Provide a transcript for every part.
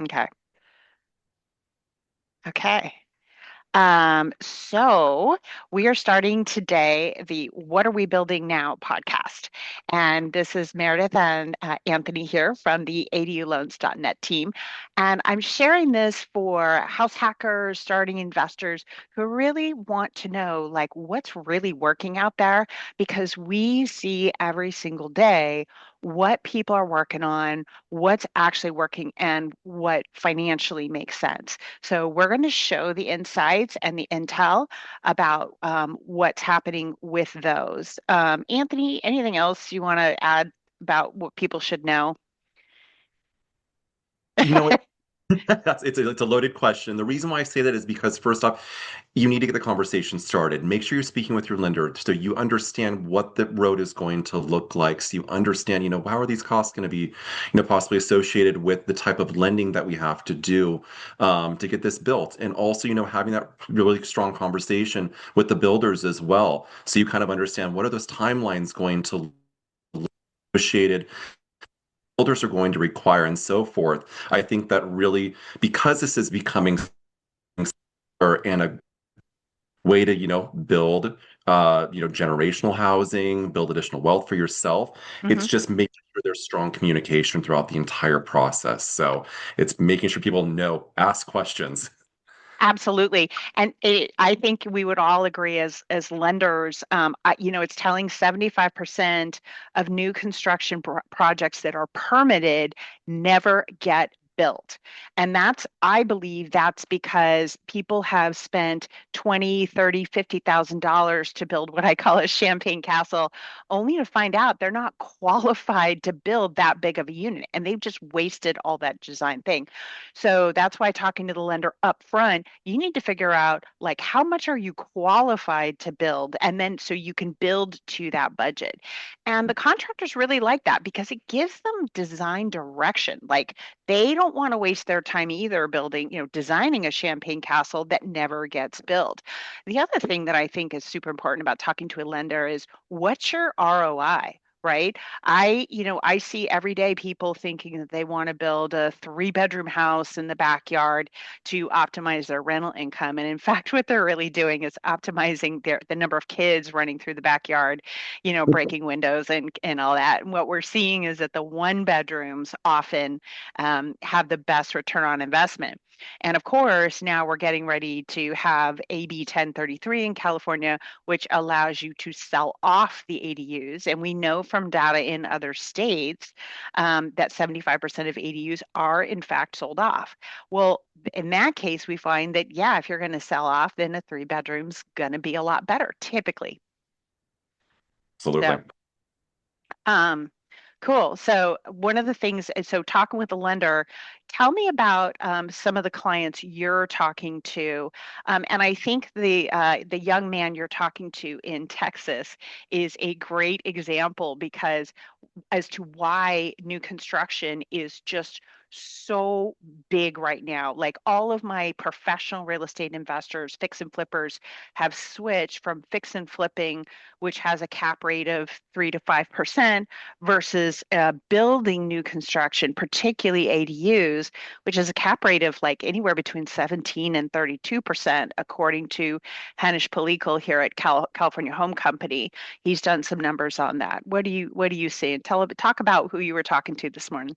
Okay. Okay. So we are starting today the What Are We Building Now podcast. And this is Meredith and Anthony here from the ADUloans.net team. And I'm sharing this for house hackers, starting investors who really want to know like what's really working out there because we see every single day what people are working on, what's actually working, and what financially makes sense. So we're going to show the insights and the intel about what's happening with those. Anthony, anything else you want to add about what people should know? You know what? It's a loaded question. The reason why I say that is because first off, you need to get the conversation started. Make sure you're speaking with your lender so you understand what the road is going to look like. So you understand, how are these costs going to be, possibly associated with the type of lending that we have to do to get this built. And also, having that really strong conversation with the builders as well. So you kind of understand what are those timelines going to look associated builders are going to require and so forth. I think that really, because this is becoming and a way to, build, generational housing, build additional wealth for yourself. It's just making sure there's strong communication throughout the entire process. So it's making sure people know, ask questions. Absolutely. And I think we would all agree as lenders, it's telling 75% of new construction projects that are permitted never get built. And I believe that's because people have spent 20, 30, $50,000 to build what I call a champagne castle, only to find out they're not qualified to build that big of a unit. And they've just wasted all that design thing. So that's why talking to the lender up front, you need to figure out like how much are you qualified to build, and then so you can build to that budget. And the contractors really like that because it gives them design direction. Like they don't want to waste their time either building, designing a champagne castle that never gets built. The other thing that I think is super important about talking to a lender is what's your ROI? Right? I see every day people thinking that they want to build a three-bedroom house in the backyard to optimize their rental income. And in fact, what they're really doing is optimizing the number of kids running through the backyard, breaking windows and all that. And what we're seeing is that the one bedrooms often have the best return on investment. And of course, now we're getting ready to have AB 1033 in California, which allows you to sell off the ADUs. And we know from data in other states that 75% of ADUs are in fact sold off. Well, in that case, we find that, yeah, if you're going to sell off, then a three bedroom's going to be a lot better typically. Absolutely. So, um, cool. So one of the things, so talking with the lender, tell me about some of the clients you're talking to, and I think the young man you're talking to in Texas is a great example because as to why new construction is just so big right now. Like all of my professional real estate investors, fix and flippers, have switched from fix and flipping, which has a cap rate of 3 to 5%, versus building new construction, particularly ADUs, which is a cap rate of like anywhere between 17 and 32%, according to Hanish Palikal here at California Home Company. He's done some numbers on that. What do you see? And talk about who you were talking to this morning.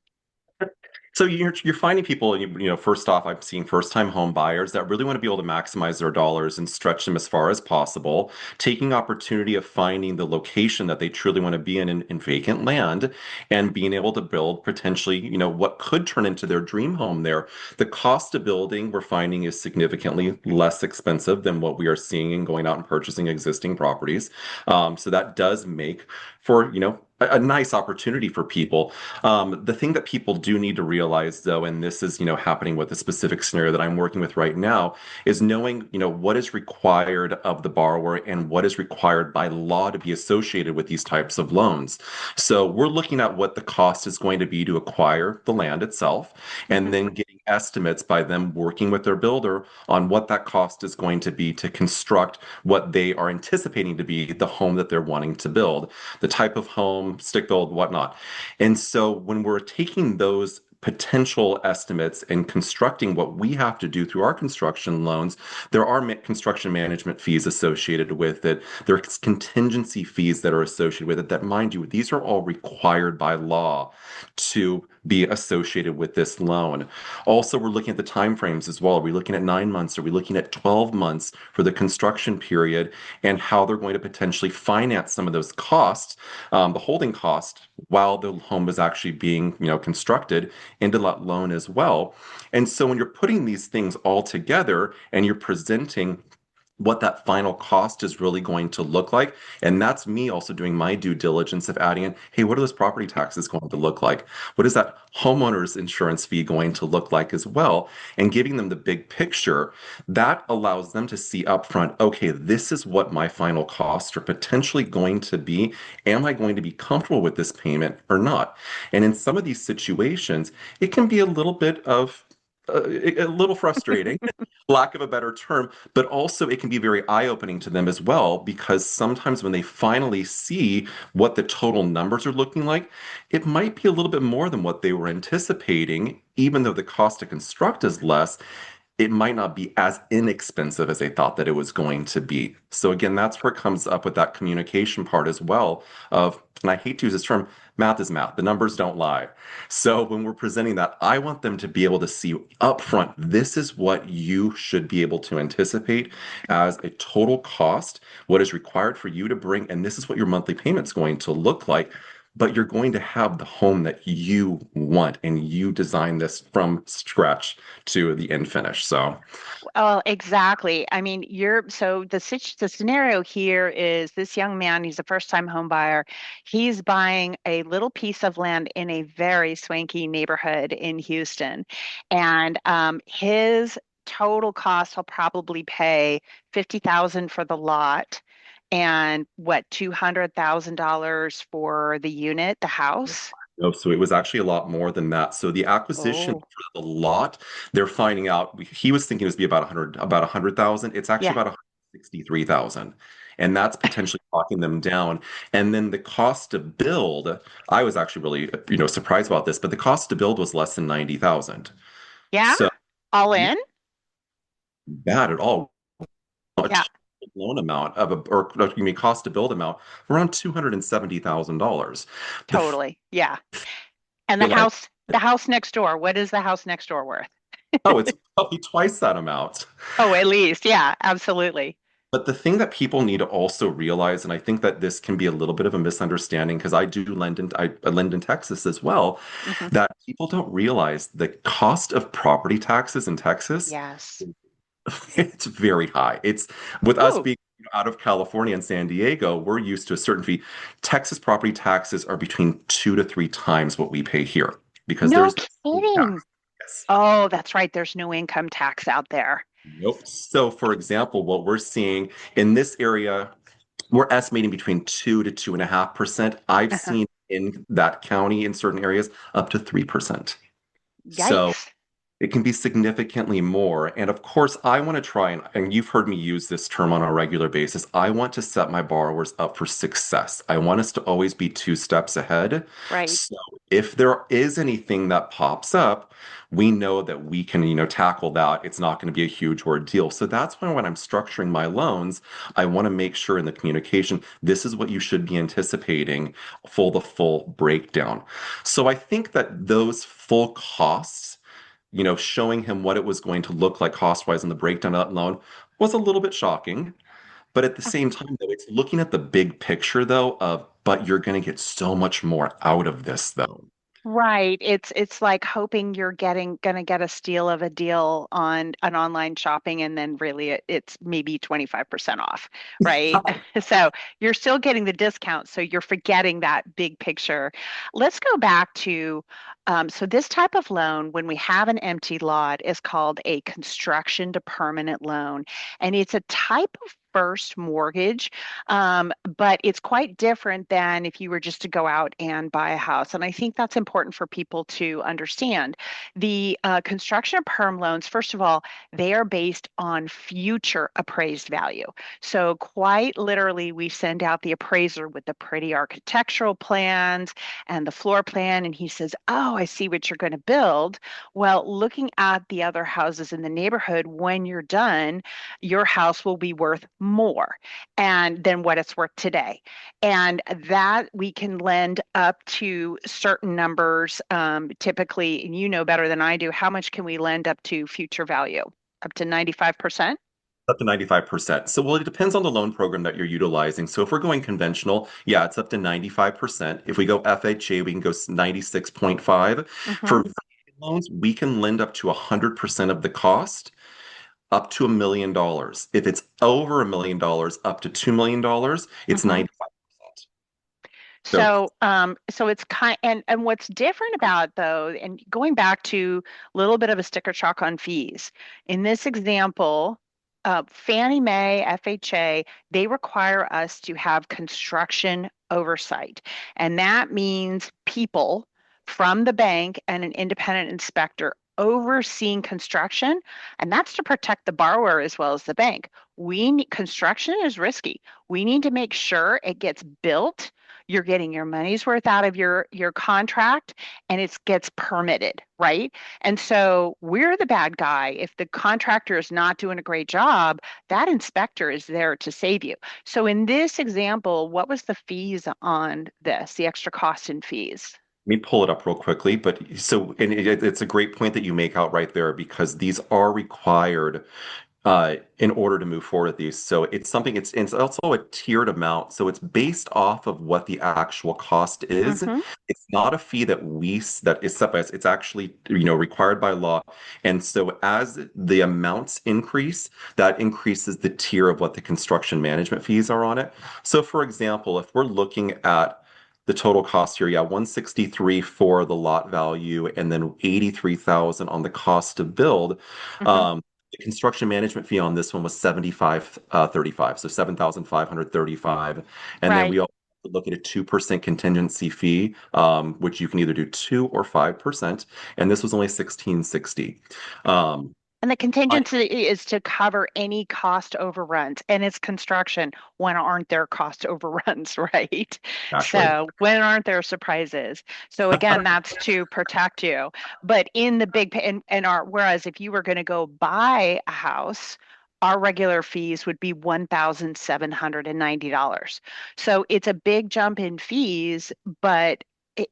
So you're finding people, first off, I'm seeing first-time home buyers that really want to be able to maximize their dollars and stretch them as far as possible, taking opportunity of finding the location that they truly want to be in vacant land and being able to build potentially, what could turn into their dream home there. The cost of building we're finding is significantly less expensive than what we are seeing in going out and purchasing existing properties. So that does make for, a nice opportunity for people. The thing that people do need to realize, though, and this is, happening with the specific scenario that I'm working with right now, is knowing, what is required of the borrower and what is required by law to be associated with these types of loans. So we're looking at what the cost is going to be to acquire the land itself, and Mhm. then getting estimates by them working with their builder on what that cost is going to be to construct what they are anticipating to be the home that they're wanting to build, the type of home, stick build, whatnot. And so when we're taking those potential estimates and constructing what we have to do through our construction loans, there are construction management fees associated with it. There's contingency fees that are associated with it that, mind you, these are all required by law to be associated with this loan. Also, we're looking at the timeframes as well. Are we looking at 9 months? Are we looking at 12 months for the construction period and how they're going to potentially finance some of those costs, the holding cost while the home is actually being, constructed into that loan as well. And so when you're putting these things all together and you're presenting what that final cost is really going to look like. And that's me also doing my due diligence of adding in, hey, what are those property taxes going to look like? What is that homeowner's insurance fee going to look like as well? And giving them the big picture, that allows them to see upfront, okay, this is what my final costs are potentially going to be. Am I going to be comfortable with this payment or not? And in some of these situations, it can be a little bit of a little frustrating, lack of a better term, but also it can be very eye-opening to them as well, because sometimes when they finally see what the total numbers are looking like, it might be a little bit more than what they were anticipating, even though the cost to construct is less. It might not be as inexpensive as they thought that it was going to be. So again, that's where it comes up with that communication part as well of, and I hate to use this term, math is math. The numbers don't lie. So when we're presenting that, I want them to be able to see upfront, this is what you should be able to anticipate as a total cost, what is required for you to bring, and this is what your monthly payment's going to look like. But you're going to have the home that you want, and you design this from scratch to the end finish. So, Oh, exactly. I mean, so the scenario here is this young man, he's a first-time home buyer. He's buying a little piece of land in a very swanky neighborhood in Houston. And his total cost, he'll probably pay 50,000 for the lot and what, $200,000 for the unit, the house? no, so it was actually a lot more than that. So the acquisition Oh, for the lot, they're finding out he was thinking it was be about 100,000. It's actually yeah. about 163,000. And that's potentially talking them down. And then the cost to build, I was actually really, surprised about this, but the cost to build was less than 90,000. Yeah? So All yeah, in? bad at all. A Yeah, total loan amount or you mean cost to build amount around $270,000. The totally. Yeah. And feel like, the house next door, what is the house next door worth? oh, it's probably twice that amount. Oh, at least. Yeah, absolutely. But the thing that people need to also realize, and I think that this can be a little bit of a misunderstanding because I lend in Texas as well, Hmm. that people don't realize the cost of property taxes in Texas, Yes. it's very high. It's with us Ooh, being out of California and San Diego, we're used to a certain fee. Texas property taxes are between 2 to 3 times what we pay here because no there's no tax. kidding. Yes. Oh, that's right. There's no income tax out there. Nope. So, for example, what we're seeing in this area, we're estimating between 2 to 2.5%. I've Uh-huh. seen in that county in certain areas up to 3%. So Yikes. it can be significantly more. And of course, I want to try and you've heard me use this term on a regular basis. I want to set my borrowers up for success. I want us to always be 2 steps ahead. Right. So if there is anything that pops up, we know that we can, tackle that. It's not going to be a huge ordeal. So that's why when I'm structuring my loans, I want to make sure in the communication, this is what you should be anticipating for the full breakdown. So I think that those full costs, showing him what it was going to look like cost-wise in the breakdown of that loan was a little bit shocking. But at the same time, though, it's looking at the big picture, though, but you're going to get so much more out of this, though. Right. It's like hoping you're gonna get a steal of a deal on an online shopping and then really it's maybe 25% off, right? So you're still getting the discount, so you're forgetting that big picture. Let's go back to so this type of loan, when we have an empty lot, is called a construction to permanent loan. And it's a type of first mortgage, but it's quite different than if you were just to go out and buy a house. And I think that's important for people to understand. The construction of perm loans, first of all, they are based on future appraised value. So, quite literally, we send out the appraiser with the pretty architectural plans and the floor plan, and he says, "Oh, I see what you're going to build." Well, looking at the other houses in the neighborhood, when you're done, your house will be worth more and than what it's worth today. And that we can lend up to certain numbers. Typically, and you know better than I do, how much can we lend up to future value? Up to 95%? Up to 95%. So, well, it depends on the loan program that you're utilizing. So, if we're going conventional, yeah, it's up to 95%. If we go FHA, we can go 96.5. Hmm. For loans, we can lend up to 100% of the cost, up to $1 million. If it's over $1 million, up to $2 million, it's Hmm. 95%. So, So it's and what's different about it, though, and going back to a little bit of a sticker shock on fees. In this example, Fannie Mae, FHA, they require us to have construction oversight, and that means people from the bank and an independent inspector overseeing construction, and that's to protect the borrower as well as the bank. Construction is risky. We need to make sure it gets built, you're getting your money's worth out of your contract, and it gets permitted, right? And so we're the bad guy if the contractor is not doing a great job. That inspector is there to save you. So in this example, what was the fees on this, the extra cost and fees? let me pull it up real quickly. But so, and it's a great point that you make out right there because these are required in order to move forward with these. So it's also a tiered amount. So it's based off of what the actual cost is. Mm-hmm. It's not a fee that is set by us. It's actually, required by law. And so as the amounts increase, that increases the tier of what the construction management fees are on it. So for example, if we're looking at the total cost here, yeah, 163 for the lot value and then 83,000 on the cost to build. Mm-hmm. Um, the construction management fee on this one was 75.35, so 7,535. And then Right. we also look at a 2% contingency fee, which you can either do 2 or 5%, and this was only 1660. Um, And the I contingency is to cover any cost overruns, and it's construction. When aren't there cost overruns, right? actually, So when aren't there surprises? So again, that's to protect you. But in the and our whereas if you were going to go buy a house, our regular fees would be $1,790. So it's a big jump in fees, but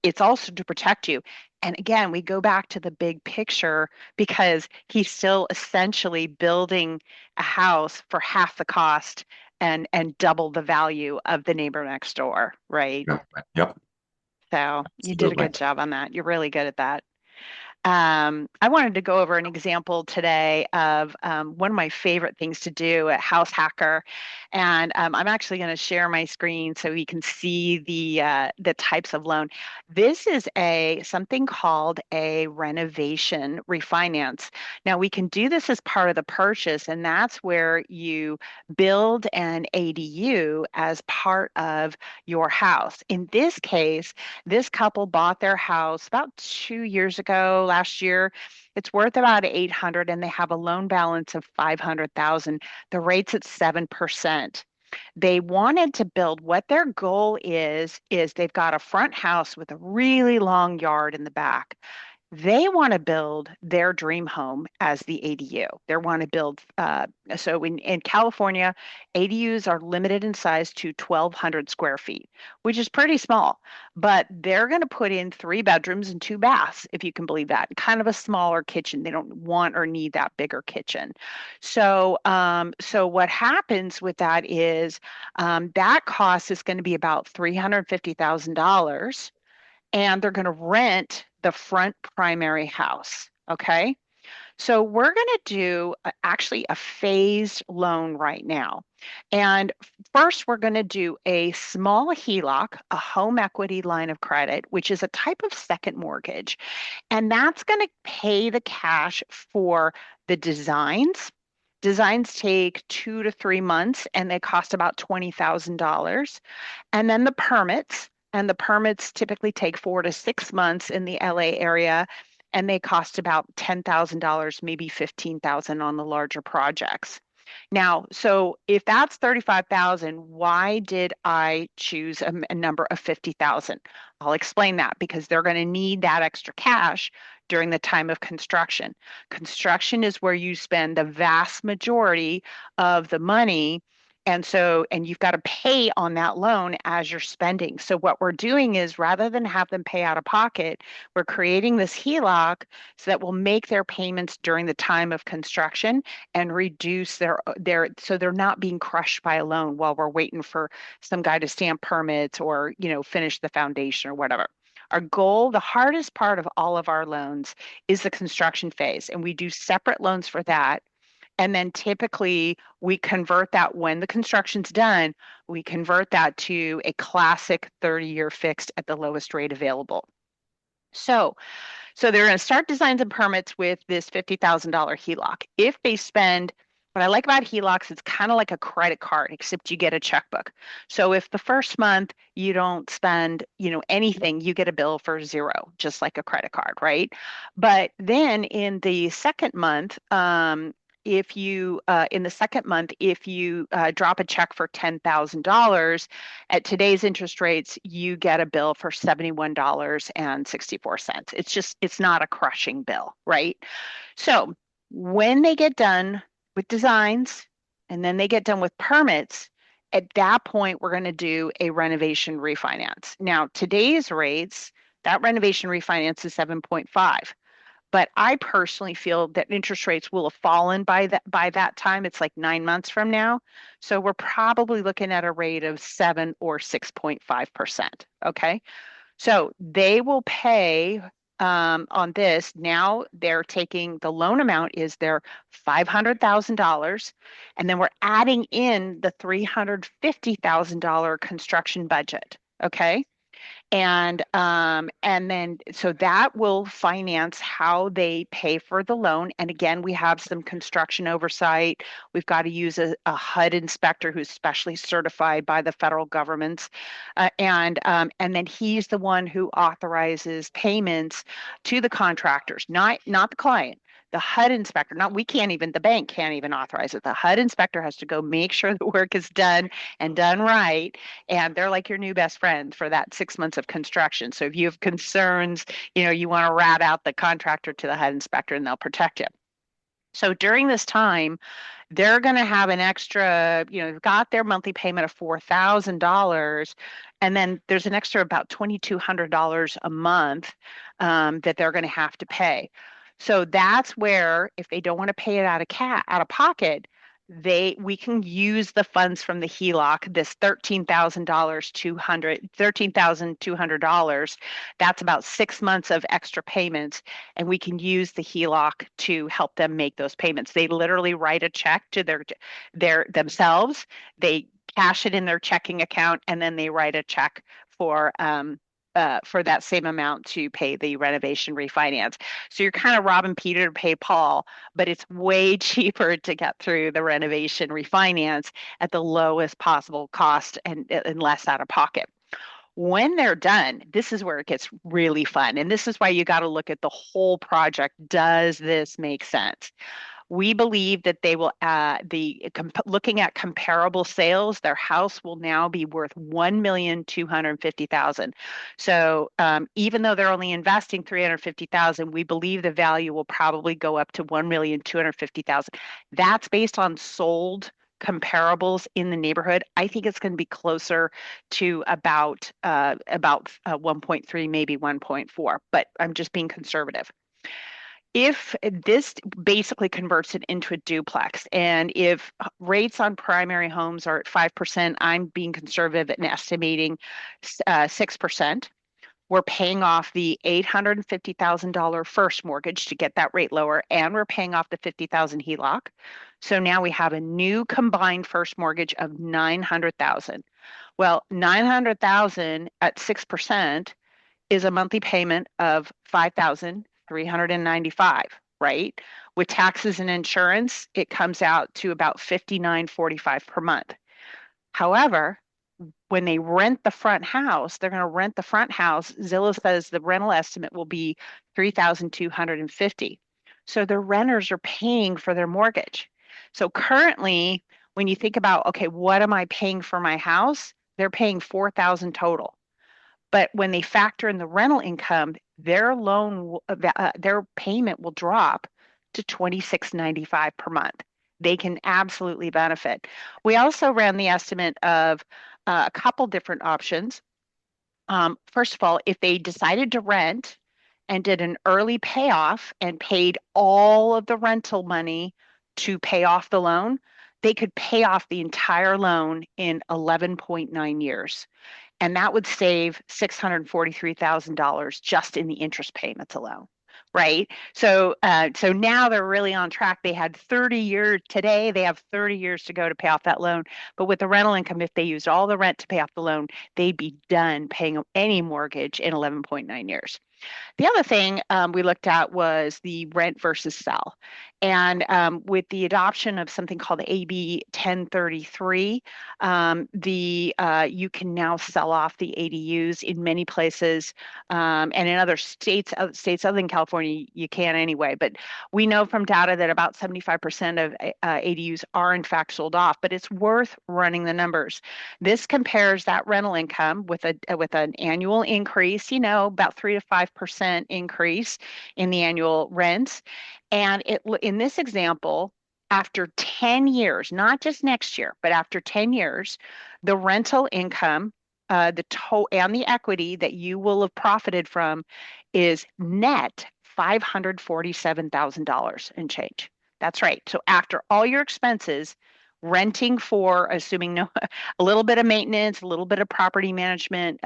it's also to protect you. And again, we go back to the big picture because he's still essentially building a house for half the cost and double the value of the neighbor next door, right? yeah, yep, So you did a absolutely. good job on that. You're really good at that. I wanted to go over an example today of one of my favorite things to do at House Hacker, and I'm actually going to share my screen so you can see the types of loan. This is a something called a renovation refinance. Now we can do this as part of the purchase, and that's where you build an ADU as part of your house. In this case, this couple bought their house about 2 years ago, last year. It's worth about 800 and they have a loan balance of 500,000. The rate's at 7%. They wanted to build what their goal is they've got a front house with a really long yard in the back. They want to build their dream home as the ADU. They want to build, so in California, ADUs are limited in size to 1,200 square feet, which is pretty small. But they're going to put in 3 bedrooms and 2 baths, if you can believe that, kind of a smaller kitchen. They don't want or need that bigger kitchen. So what happens with that is that cost is going to be about $350,000 and they're going to rent the front primary house. Okay. So we're going to do actually a phased loan right now. And first, we're going to do a small HELOC, a home equity line of credit, which is a type of second mortgage. And that's going to pay the cash for the designs Designs take 2 to 3 months and they cost about $20,000. And then the permits typically take 4 to 6 months in the LA area, and they cost about $10,000, maybe 15,000 on the larger projects. Now, so if that's 35,000, why did I choose a number of 50,000? I'll explain that because they're going to need that extra cash during the time of construction. Construction is where you spend the vast majority of the money. And you've got to pay on that loan as you're spending. So what we're doing is rather than have them pay out of pocket, we're creating this HELOC so that will make their payments during the time of construction and reduce their so they're not being crushed by a loan while we're waiting for some guy to stamp permits or finish the foundation or whatever. Our goal, the hardest part of all of our loans is the construction phase, and we do separate loans for that. And then typically we convert that when the construction's done, we convert that to a classic 30-year fixed at the lowest rate available. So they're going to start designs and permits with this $50,000 HELOC. If they spend, what I like about HELOCs, it's kind of like a credit card, except you get a checkbook. So if the first month you don't spend, anything, you get a bill for zero, just like a credit card, right? But then in the second month, if you in the second month, if you drop a check for $10,000 at today's interest rates, you get a bill for $71.64. It's not a crushing bill, right? So when they get done with designs and then they get done with permits, at that point, we're going to do a renovation refinance. Now, today's rates, that renovation refinance is 7.5. But I personally feel that interest rates will have fallen by that time. It's like 9 months from now. So we're probably looking at a rate of 7 or 6.5%. Okay. So they will pay on this. Now they're taking the loan amount is their $500,000. And then we're adding in the $350,000 construction budget. Okay. And then so that will finance how they pay for the loan. And again, we have some construction oversight. We've got to use a HUD inspector who's specially certified by the federal governments. And then he's the one who authorizes payments to the contractors, not the client. The HUD inspector, not we can't even, the bank can't even authorize it. The HUD inspector has to go make sure the work is done and done right, and they're like your new best friend for that 6 months of construction. So if you have concerns, you want to rat out the contractor to the HUD inspector and they'll protect you. So during this time, they're going to have an extra, they've got their monthly payment of $4,000. And then there's an extra about $2,200 a month that they're going to have to pay. So that's where, if they don't want to pay it out of pocket, we can use the funds from the HELOC, this $13,200. That's about 6 months of extra payments, and we can use the HELOC to help them make those payments. They literally write a check to their themselves. They cash it in their checking account, and then they write a check for that same amount to pay the renovation refinance. So you're kind of robbing Peter to pay Paul, but it's way cheaper to get through the renovation refinance at the lowest possible cost and less out of pocket. When they're done, this is where it gets really fun. And this is why you got to look at the whole project. Does this make sense? We believe that they will, looking at comparable sales, their house will now be worth 1,250,000. So even though they're only investing 350,000, we believe the value will probably go up to 1,250,000. That's based on sold comparables in the neighborhood. I think it's going to be closer to about 1.3, maybe 1.4, but I'm just being conservative. If this basically converts it into a duplex, and if rates on primary homes are at 5%, I'm being conservative and estimating 6%. We're paying off the $850,000 first mortgage to get that rate lower, and we're paying off the 50,000 HELOC. So now we have a new combined first mortgage of 900,000. Well, 900,000 at 6% is a monthly payment of 5,395, right? With taxes and insurance, it comes out to about 59.45 per month. However, when they rent the front house, they're going to rent the front house. Zillow says the rental estimate will be 3,250. So the renters are paying for their mortgage. So currently, when you think about, okay, what am I paying for my house? They're paying 4,000 total. But when they factor in the rental income, their payment will drop to 26.95 per month. They can absolutely benefit. We also ran the estimate of a couple different options. First of all, if they decided to rent and did an early payoff and paid all of the rental money to pay off the loan, they could pay off the entire loan in 11.9 years. And that would save $643,000 just in the interest payments alone. Right. So now they're really on track. They had 30 years today. They have 30 years to go to pay off that loan. But with the rental income, if they used all the rent to pay off the loan, they'd be done paying any mortgage in 11.9 years. The other thing we looked at was the rent versus sell. And with the adoption of something called AB 1033, you can now sell off the ADUs in many places, and in other states other than California, you can anyway. But we know from data that about 75% of ADUs are in fact sold off. But it's worth running the numbers. This compares that rental income with an annual increase, about 3 to 5% increase in the annual rents. And in this example, after 10 years, not just next year, but after 10 years, the rental income, and the equity that you will have profited from is net $547,000 and change. That's right. So after all your expenses, renting for, assuming no, a little bit of maintenance, a little bit of property management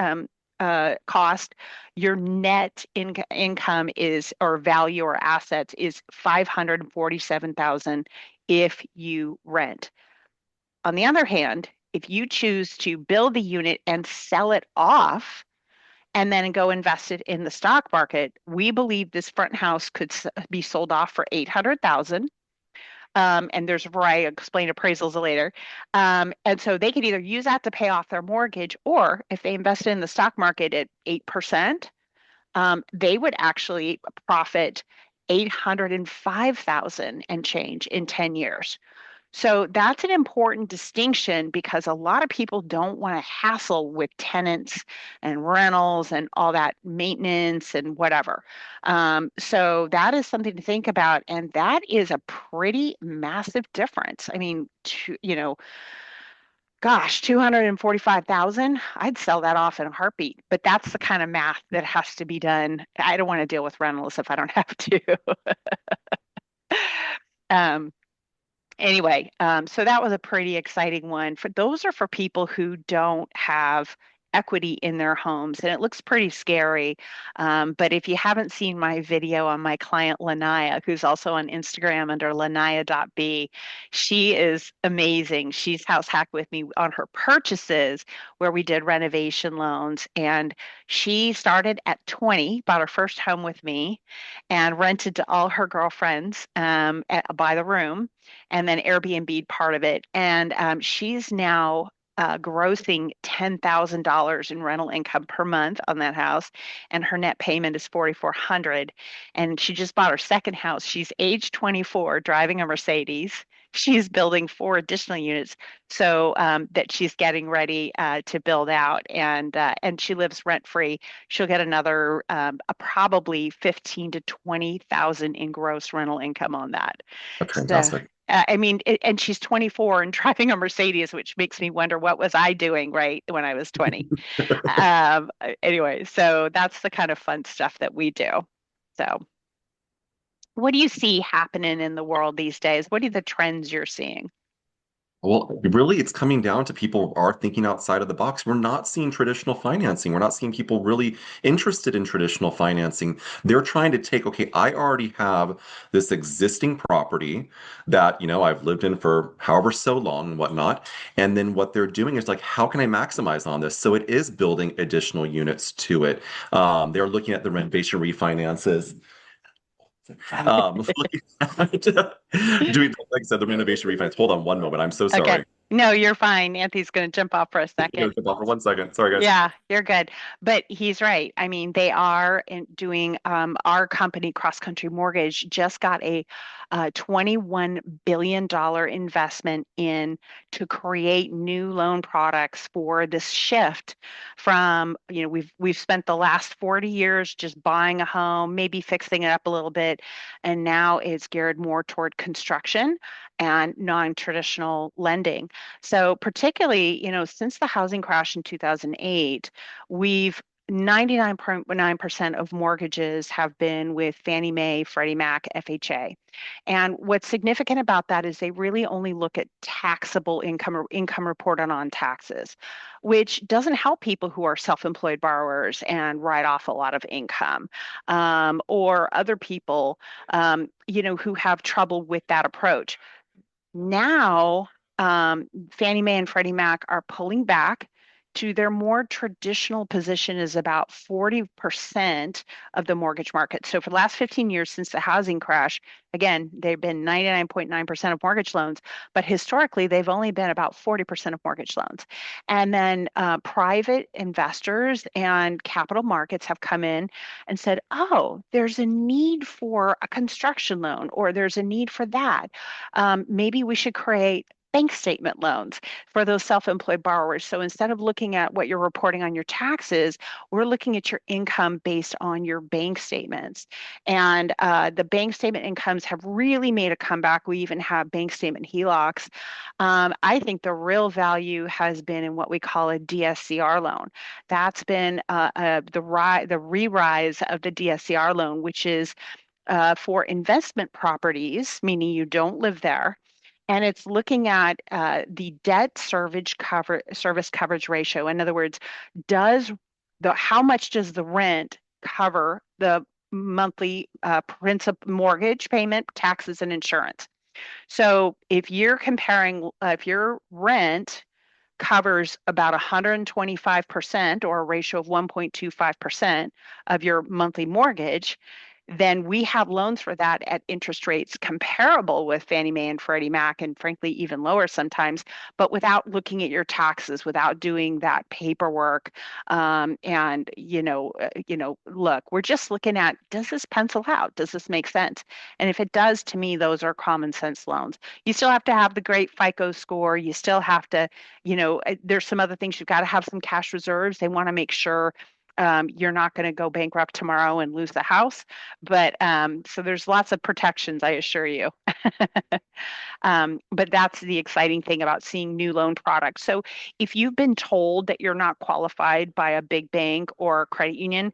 cost, your net income is, or value or assets is 547,000 if you rent. On the other hand, if you choose to build the unit and sell it off and then go invest it in the stock market, we believe this front house could be sold off for 800,000. And there's a variety, I'll explain appraisals later. And so they could either use that to pay off their mortgage, or if they invested in the stock market at 8%, they would actually profit 805,000 and change in 10 years. So that's an important distinction because a lot of people don't want to hassle with tenants and rentals and all that maintenance and whatever. So that is something to think about. And that is a pretty massive difference. I mean, gosh, 245,000, I'd sell that off in a heartbeat. But that's the kind of math that has to be done. I don't want to deal with rentals if I don't have to. Um, Anyway, so that was a pretty exciting one. For those are for people who don't have equity in their homes, and it looks pretty scary. But if you haven't seen my video on my client Lanaya, who's also on Instagram under lanaya.b, she is amazing. She's house hacked with me on her purchases where we did renovation loans, and she started at 20, bought her first home with me, and rented to all her girlfriends by the room and then Airbnb part of it. And she's now grossing $10,000 in rental income per month on that house, and her net payment is 4,400. And she just bought her second house. She's age 24, driving a Mercedes. She's building 4 additional units, so that she's getting ready to build out, and she lives rent free. She'll get another probably 15 to 20,000 in gross rental income on that. That's So, fantastic. I mean, and she's 24 and driving a Mercedes, which makes me wonder what was I doing right when I was 20. Um, anyway, so that's the kind of fun stuff that we do. So, what do you see happening in the world these days? What are the trends you're seeing? Well, really, it's coming down to people are thinking outside of the box. We're not seeing traditional financing. We're not seeing people really interested in traditional financing. They're trying to take, okay, I already have this existing property that, I've lived in for however so long and whatnot. And then what they're doing is like, how can I maximize on this? So it is building additional units to it. They're looking at the renovation refinances. Looking at, doing, like I said, the renovation refinance. Hold on one moment. I'm so Okay. sorry. No, you're fine. Anthony's going to jump off for a You know, second. jump off for 1 second. Sorry, guys. Yeah, you're good. But he's right. I mean, they are doing our company, Cross Country Mortgage, just got a $21 billion investment in to create new loan products for this shift from, we've spent the last 40 years just buying a home, maybe fixing it up a little bit, and now it's geared more toward construction and non-traditional lending. So particularly, since the housing crash in 2008, we've 99.9% of mortgages have been with Fannie Mae, Freddie Mac, FHA. And what's significant about that is they really only look at taxable income or income reported on taxes, which doesn't help people who are self-employed borrowers and write off a lot of income, or other people, who have trouble with that approach. Now, Fannie Mae and Freddie Mac are pulling back to their more traditional position is about 40% of the mortgage market. So for the last 15 years since the housing crash, again, they've been 99.9% of mortgage loans, but historically they've only been about 40% of mortgage loans. And then private investors and capital markets have come in and said, oh, there's a need for a construction loan, or there's a need for that. Maybe we should create bank statement loans for those self-employed borrowers. So instead of looking at what you're reporting on your taxes, we're looking at your income based on your bank statements. And the bank statement incomes have really made a comeback. We even have bank statement HELOCs. I think the real value has been in what we call a DSCR loan. That's been the re-rise of the DSCR loan, which is for investment properties, meaning you don't live there. And it's looking at the service coverage ratio. In other words, does how much does the rent cover the monthly principal mortgage payment, taxes, and insurance? So if you're comparing, if your rent covers about 125% or a ratio of 1.25% of your monthly mortgage, then we have loans for that at interest rates comparable with Fannie Mae and Freddie Mac, and frankly, even lower sometimes, but without looking at your taxes, without doing that paperwork. And look, we're just looking at, does this pencil out? Does this make sense? And if it does, to me, those are common sense loans. You still have to have the great FICO score. You still have to, there's some other things. You've got to have some cash reserves. They want to make sure you're not going to go bankrupt tomorrow and lose the house. But so there's lots of protections, I assure you. But that's the exciting thing about seeing new loan products. So if you've been told that you're not qualified by a big bank or credit union,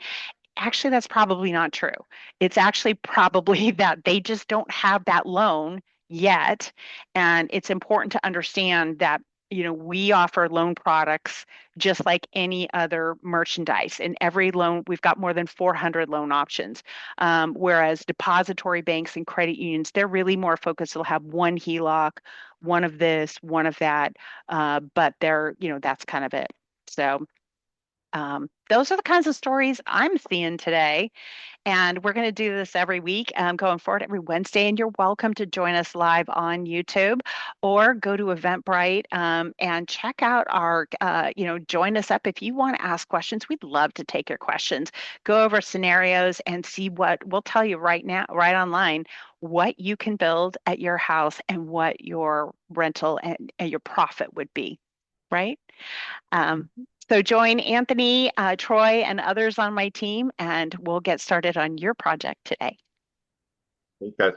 actually, that's probably not true. It's actually probably that they just don't have that loan yet. And it's important to understand that, we offer loan products just like any other merchandise. In every loan, we've got more than 400 loan options. Whereas depository banks and credit unions, they're really more focused. They'll have one HELOC, one of this, one of that. But that's kind of it. So those are the kinds of stories I'm seeing today. And we're going to do this every week going forward every Wednesday. And you're welcome to join us live on YouTube or go to Eventbrite and check out join us up. If you want to ask questions, we'd love to take your questions. Go over scenarios and see what we'll tell you right now, right online, what you can build at your house and what your rental and your profit would be, right? Um, so join Anthony, Troy, and others on my team, and we'll get started on your project today. Okay.